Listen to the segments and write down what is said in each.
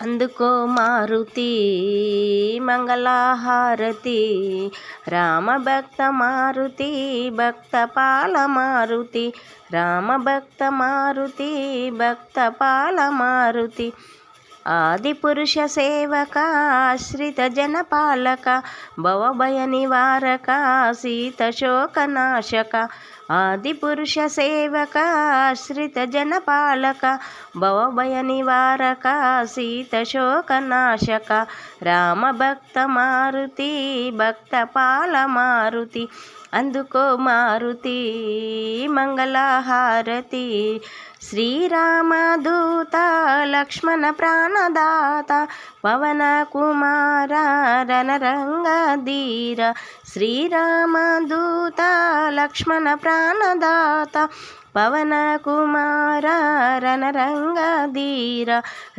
అందుకో మారుతి మంగళహారతి, రామభక్త మారుతి భక్తపాల మారుతి, రామభక్త మారుతి భక్తపాల మారుతి. ఆదిపురుష సేవక ఆశ్రిత జనపాలక, భవభయ నివారక సీత శోకనాశక. ఆదిపురుష సేవక ఆశ్రిత జనపాలక, భవభయ నివారక సీత శోకనాశక. రామభక్త మారుతి భక్తపాల మారుతి, అందుకో మారుతి మంగళహారతి. శ్రీరామదూత లక్ష్మణ ప్రాణదాత, పవన కుమార రణరంగధీర. శ్రీరామదూత లక్ష్మణ ప్రాణదాత, పవన కుమార రణరంగధీర.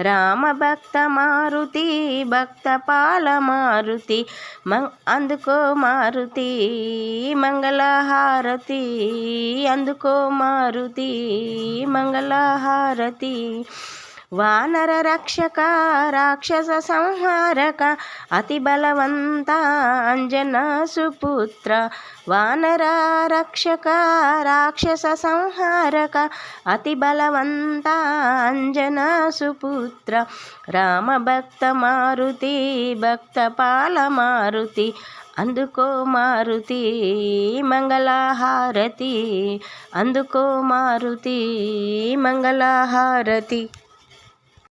రామభక్త మారుతి భక్తపాల మారుతి, అందుకో మారుతి మంగళహారతి, అందుకో మారుతి మంగళహారతి. వానర రక్షక రాక్షస సంహారక, అతి బలవంత అంజనా సుపుత్ర. వానర రక్షక రాక్షస సంహారక, అతి బలవంత అంజనా సుపుత్ర. రామభక్త మారుతి భక్తపాల మారుతి, అందుకో మారుతి మంగళహారతి, అందుకో మారుతి మంగళహారతి.